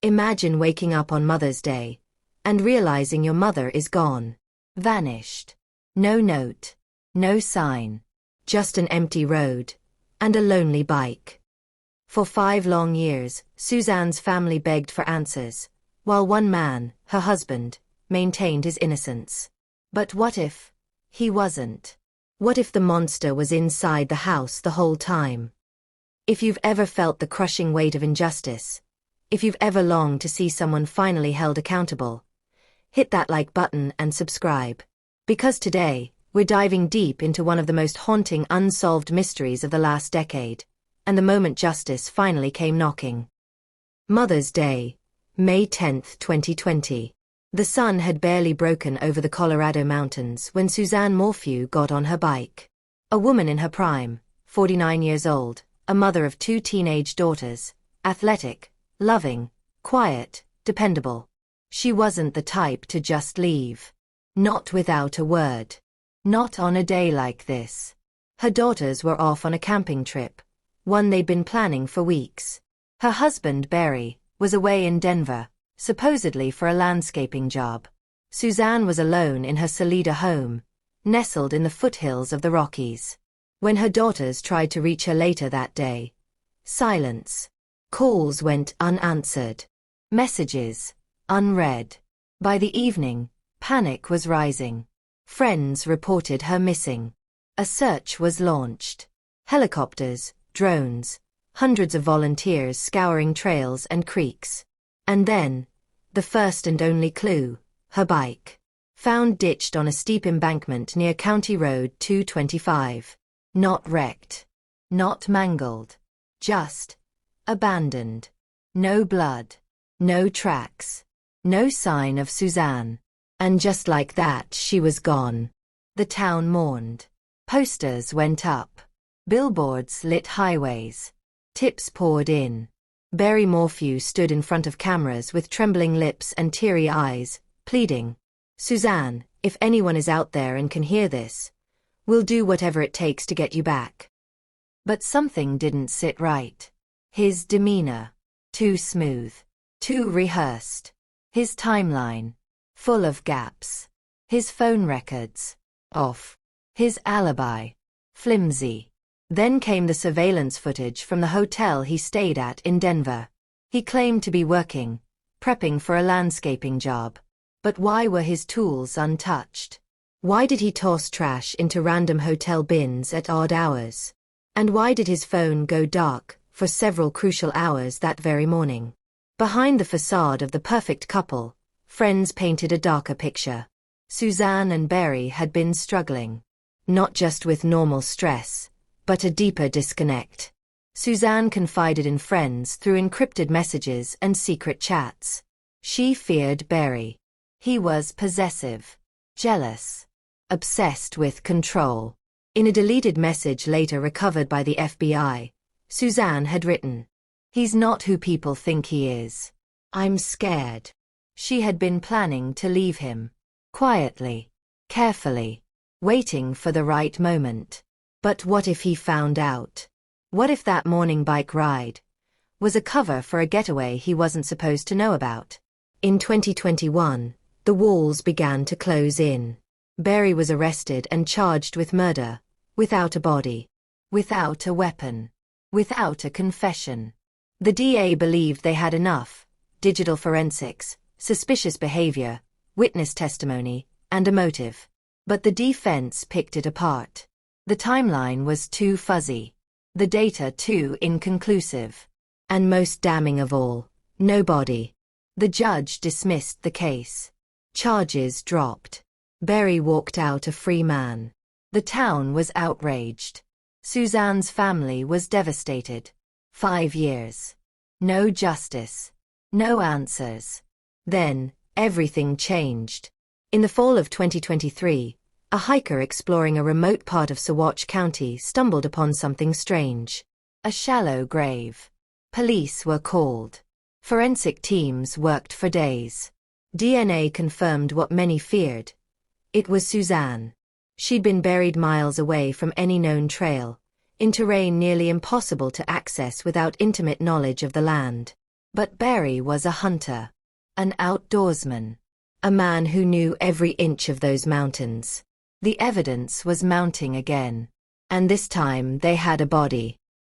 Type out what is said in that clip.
Imagine waking up on Mother's Day and realizing your mother is gone. Vanished. No note. No sign. Just an empty road. And a lonely bike. For 5 long years, Suzanne's family begged for answers, while one man, her husband, maintained his innocence. But what if he wasn't? What if the monster was inside the house the whole time? If you've ever felt the crushing weight of injustice, if you've ever longed to see someone finally held accountable, hit that like button and subscribe. Because today, we're diving deep into one of the most haunting unsolved mysteries of the last decade, and the moment justice finally came knocking. Mother's Day, May 10, 2020. The sun had barely broken over the Colorado mountains when Suzanne Morphew got on her bike. A woman in her prime, 49 years old, a mother of 2 teenage daughters, athletic, loving, quiet, dependable. She wasn't the type to just leave. Not without a word. Not on a day like this. Her daughters were off on a camping trip, one they'd been planning for weeks. Her husband, Barry, was away in Denver, supposedly for a landscaping job. Suzanne was alone in her Salida home, nestled in the foothills of the Rockies. When her daughters tried to reach her later that day, silence. Calls went unanswered. Messages, unread. By the evening, panic was rising. Friends reported her missing. A search was launched. Helicopters, drones, hundreds of volunteers scouring trails and creeks. And then, the first and only clue, her bike. Found ditched on a steep embankment near County Road 225. Not wrecked. Not mangled. Just abandoned. No blood. No tracks. No sign of Suzanne. And just like that, she was gone. The town mourned. Posters went up. Billboards lit highways. Tips poured in. Barry Morphew stood in front of cameras with trembling lips and teary eyes, pleading, "Suzanne, if anyone is out there and can hear this, we'll do whatever it takes to get you back." But something didn't sit right. His demeanor. Too smooth. Too rehearsed. His timeline. Full of gaps. His phone records. Off. His alibi. Flimsy. Then came the surveillance footage from the hotel he stayed at in Denver. He claimed to be working, prepping for a landscaping job. But why were his tools untouched? Why did he toss trash into random hotel bins at odd hours? And why did his phone go dark for several crucial hours that very morning? Behind the facade of the perfect couple, friends painted a darker picture. Suzanne and Barry had been struggling. Not just with normal stress, but a deeper disconnect. Suzanne confided in friends through encrypted messages and secret chats. She feared Barry. He was possessive, jealous, obsessed with control. In a deleted message later recovered by the FBI, Suzanne had written, "He's not who people think he is. I'm scared." She had been planning to leave him. Quietly, carefully, waiting for the right moment. But what if he found out? What if that morning bike ride was a cover for a getaway he wasn't supposed to know about? In 2021, the walls began to close in. Barry was arrested and charged with murder, without a body, without a weapon, without a confession. The DA believed they had enough: digital forensics, suspicious behavior, witness testimony, and a motive. But the defense picked it apart. The timeline was too fuzzy. The data too inconclusive. And most damning of all, no body. The judge dismissed the case. Charges dropped. Barry walked out a free man. The town was outraged. Suzanne's family was devastated. 5 years. No justice. No answers. Then, everything changed. In the fall of 2023, a hiker exploring a remote part of Saguache County stumbled upon something strange. A shallow grave. Police were called. Forensic teams worked for days. DNA confirmed what many feared. It was Suzanne. She'd been buried miles away from any known trail, in terrain nearly impossible to access without intimate knowledge of the land. But Barry was a hunter, an outdoorsman, a man who knew every inch of those mountains. The evidence was mounting again. And this time they had a body.